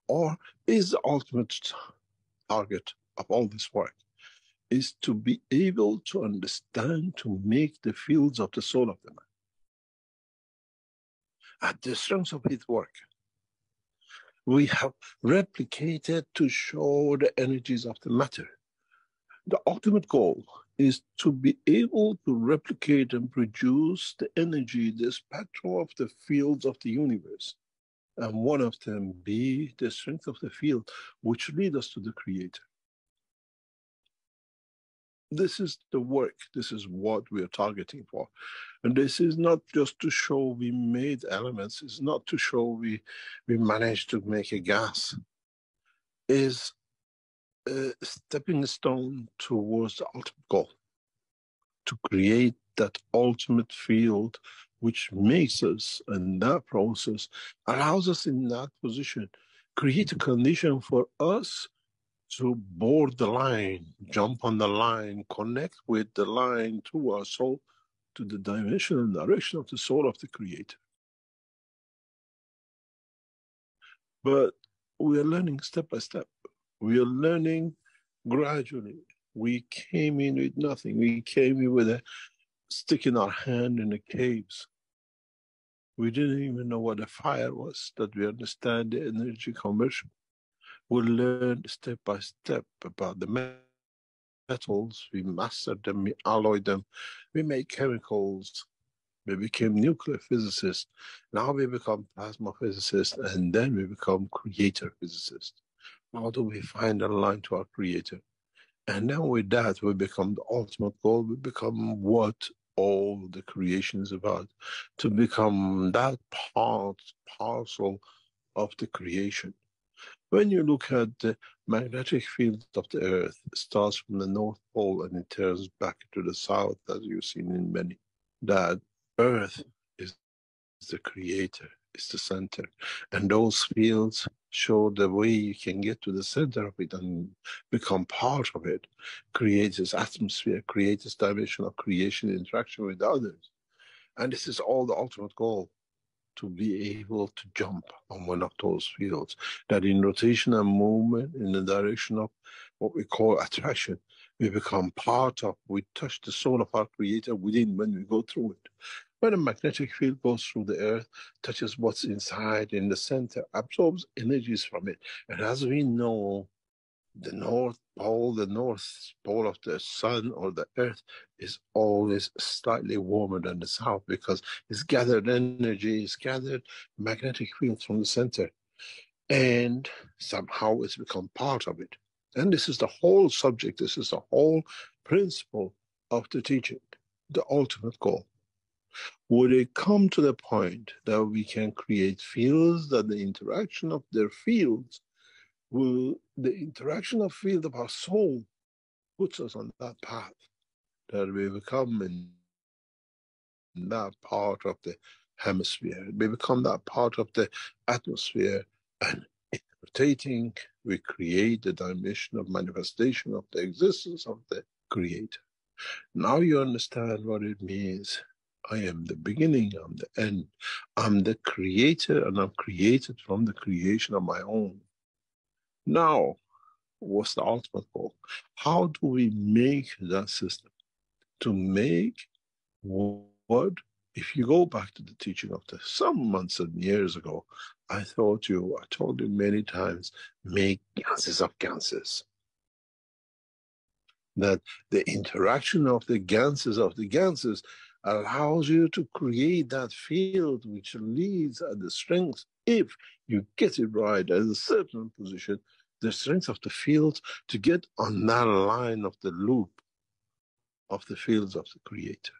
or is the ultimate target of all this work, is to be able to understand, to make the fields of the soul of the man. At the strength of his work, we have replicated to show the energies of the matter. The ultimate goal is to be able to replicate and produce the energy, the spectrum of the fields of the universe. And one of them be the strength of the field, which lead us to the Creator. This is the work. This is what we are targeting for. And this is not just to show we made elements. It's not to show we managed to make a gas. It's a stepping stone towards the ultimate goal, to create that ultimate field which makes us, and that process allows us in that position, create a condition for us to board the line, jump on the line, connect with the line through our soul to the dimension and direction of the soul of the Creator. But we are learning step by step. We are learning gradually. We came in with nothing. We came in with a stick in our hand in the caves. We didn't even know what a fire was, that we understand the energy conversion. We learned step by step about the metals. We mastered them, we alloyed them, we made chemicals. We became nuclear physicists. Now we become plasma physicists, and then we become creator physicists. How do we find a line to our Creator? And then with that, we become the ultimate goal. We become what all the creation is about, to become that parcel of the creation. When you look at the magnetic field of the Earth, it starts from the North Pole and it turns back to the South, as you've seen in many. That Earth is the Creator, is the center. And those fields show the way you can get to the center of it and become part of it, create this atmosphere, create this dimension of creation, interaction with others. And this is all the ultimate goal, to be able to jump on one of those fields, that in rotation and movement in the direction of what we call attraction, we become part of, we touch the soul of our Creator within when we go through it. When a magnetic field goes through the Earth, touches what's inside in the center, absorbs energies from it. And as we know, the North Pole of the Sun or the Earth is always slightly warmer than the South, because it's gathered energy, it's gathered magnetic fields from the center. And somehow it's become part of it. And this is the whole subject, this is the whole principle of the teaching, the ultimate goal. Would it come to the point that we can create fields, that the interaction of their fields the interaction of field of our soul puts us on that path, that we become in that part of the hemisphere, we become that part of the atmosphere, and in rotating, we create the dimension of manifestation of the existence of the Creator. Now you understand what it means. I am the beginning, I'm the end. I'm the Creator, and I'm created from the creation of my own. Now, what's the ultimate goal? How do we make that system? To make what, if you go back to the teaching of some months and years ago, I told you many times, make ganses of ganses. That the interaction of the ganses allows you to create that field which leads at the strength, if you get it right at a certain position, the strength of the field to get on that line of the loop of the fields of the Creator.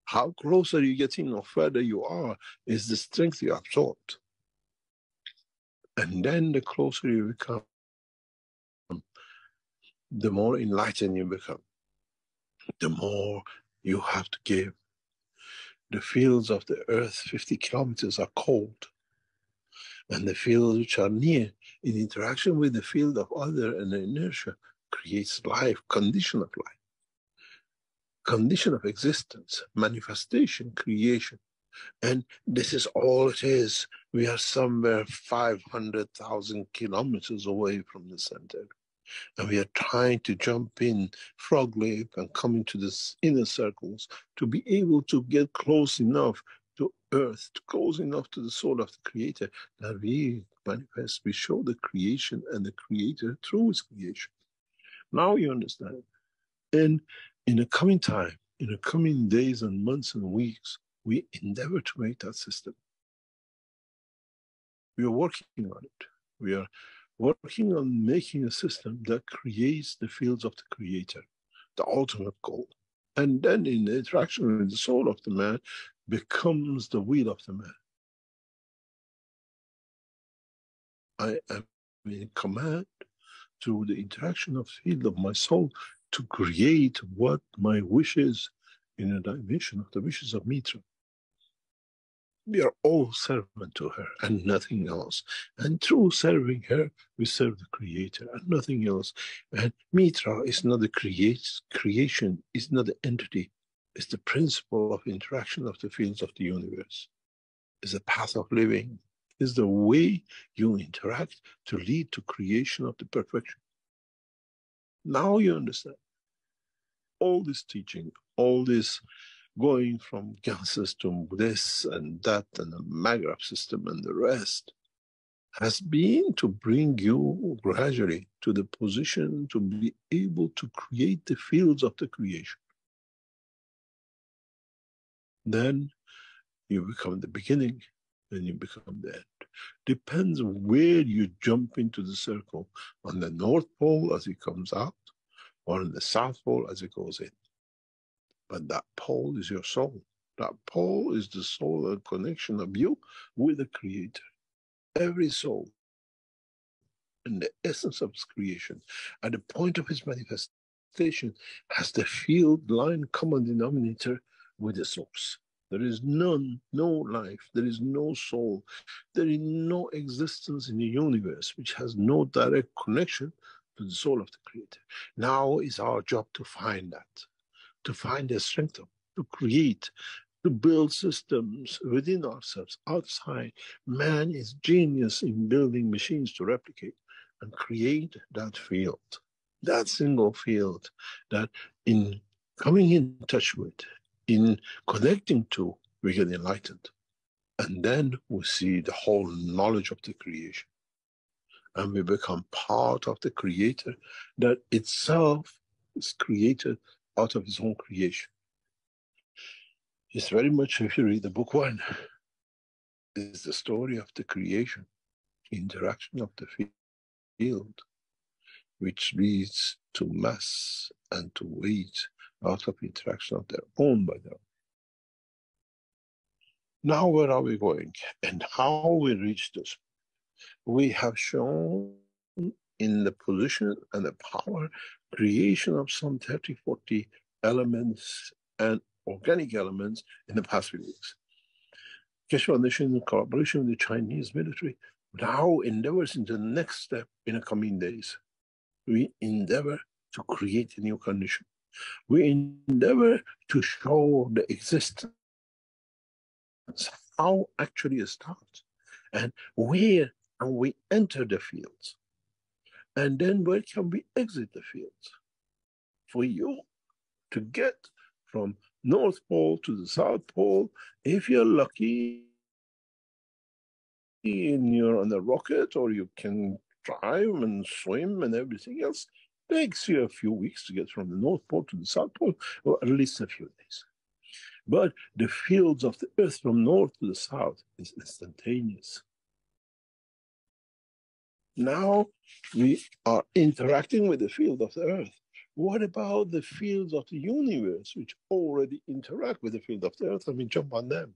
How closer you get in or further you are is the strength you absorbed. And then the closer you become, the more enlightened you become, the more you have to give. The fields of the Earth, 50 kilometers, are cold. And the fields which are near, in interaction with the field of other and the inertia, creates life, condition of life, condition of existence, manifestation, creation. And this is all it is. We are somewhere 500,000 kilometers away from the center. And we are trying to jump in frog leap and come into this inner circles to be able to get close enough to Earth, close enough to the soul of the Creator, that we manifest, we show the creation and the Creator through His creation. Now you understand. And in the coming time, in the coming days and months and weeks, we endeavor to make that system. We are working on it. We are working on making a system that creates the fields of the Creator, the ultimate goal. And then in the interaction with the soul of the man becomes the will of the man. I am in command through the interaction of the field of my soul to create what my wish is in a dimension of the wishes of Mitra. We are all servant to her and nothing else. And through serving her, we serve the Creator and nothing else. And Mitra is not the creation, is not the entity. It's the principle of interaction of the fields of the universe. It's the path of living. It's the way you interact to lead to creation of the perfection. Now you understand. All this teaching, all this going from Ganses to this and that and the Maghreb system and the rest has been to bring you gradually to the position to be able to create the fields of the creation. Then you become the beginning and you become the end. Depends where you jump into the circle, on the North Pole as it comes out or on the South Pole as it goes in. But that pole is your soul. That pole is the soul and connection of you with the Creator. Every soul, in the essence of His creation, at the point of His manifestation, has the field line common denominator with the source. There is none, no life, there is no soul, there is no existence in the universe which has no direct connection to the soul of the Creator. Now is our job to find that, to find the strength of, to create, to build systems within ourselves, outside. Man is genius in building machines to replicate and create that field, that single field that in coming in touch with, in connecting to, we get enlightened. And then we see the whole knowledge of the creation. And we become part of the Creator that itself is created out of His own creation. It's very much, if you read the book one, is the story of the creation, interaction of the field, which leads to mass and to weight out of interaction of their own by their own. Now where are we going and how we reach this? We have shown in the position and the power creation of some 30, 40 elements and organic elements in the past few weeks. Keshe Foundation, in collaboration with the Chinese military, now endeavors into the next step in the coming days. We endeavor to create a new condition. We endeavor to show the existence, how actually it starts, and where can we enter the fields, and then where can we exit the fields. For you to get from North Pole to the South Pole, if you're lucky and you're on the rocket, or you can drive and swim and everything else, takes you a few weeks to get from the North Pole to the South Pole, or at least a few days. But the fields of the Earth from north to the south is instantaneous. Now we are interacting with the field of the Earth. What about the fields of the universe, which already interact with the field of the Earth, and we jump on them?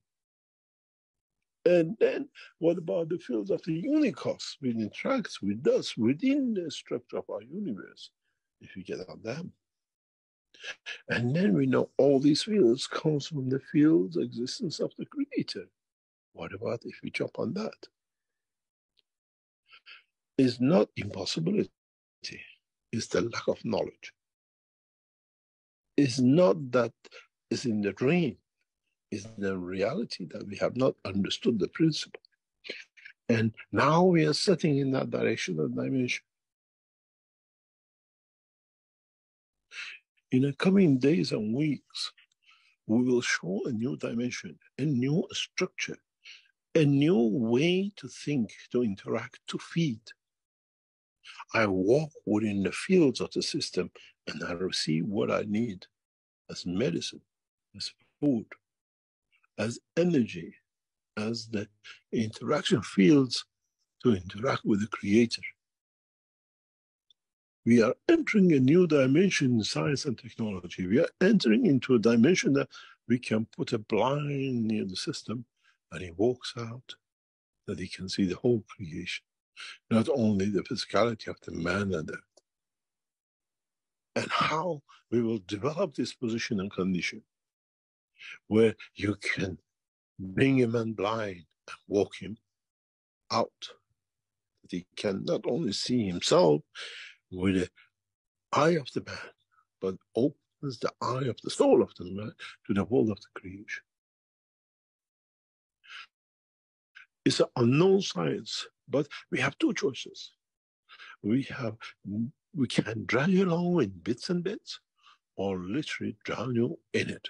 And then what about the fields of the unicos, which interacts with us within the structure of our universe, if we get on them? And then we know all these fields comes from the fields existence of the Creator. What about if we jump on that? It's not impossibility. It's the lack of knowledge. It's not that it's in the dream. is the reality that we have not understood the principle. And now we are setting in that direction of dimension. In the coming days and weeks, we will show a new dimension, a new structure, a new way to think, to interact, to feed. I walk within the fields of the system and I receive what I need as medicine, as food, as energy, as the interaction fields to interact with the Creator. We are entering a new dimension in science and technology. We are entering into a dimension that we can put a blind near the system and he walks out, that he can see the whole creation, not only the physicality of the man and earth. And how we will develop this position and condition where you can bring a man blind and walk him out, that he can not only see himself with the eye of the man, but opens the eye of the soul of the man to the world of the creation. It's an unknown science, but we have two choices. We can drag you along in bits and bits, or literally drown you in it.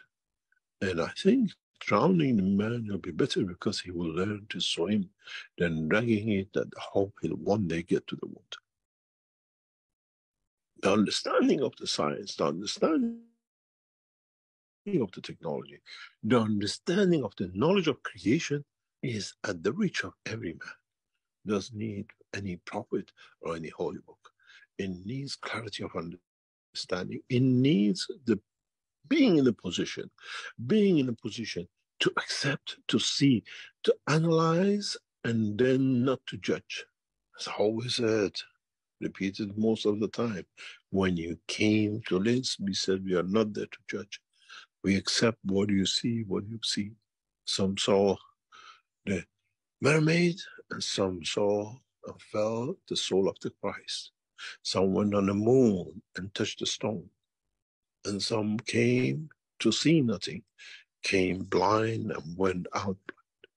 And I think drowning the man will be better because he will learn to swim than dragging it and hope he'll one day get to the water. The understanding of the science, the understanding of the technology, the understanding of the knowledge of creation is at the reach of every man. It doesn't need any prophet or any holy book. It needs clarity of understanding. It needs the being in a position to accept, to see, to analyze, and then not to judge. As I always said, repeated most of the time, when you came to this, we said we are not there to judge. We accept what you see, what you see. Some saw the mermaid, and some saw and felt the soul of the Christ. Some went on the moon and touched the stone. And some came to see nothing, came blind and went out blind.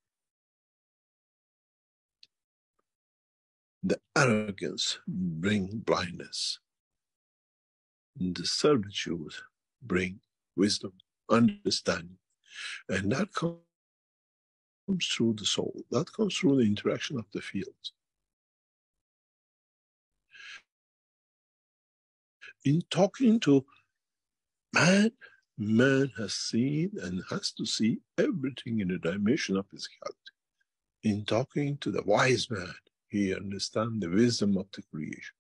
The arrogance brings blindness. The servitude brings wisdom, understanding. And that comes through the soul. That comes through the interaction of the fields. In talking to man, man has seen and has to see everything in the dimension of physicality. In talking to the wise man, he understands the wisdom of the creation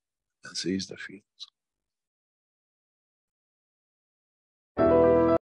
and sees the fields.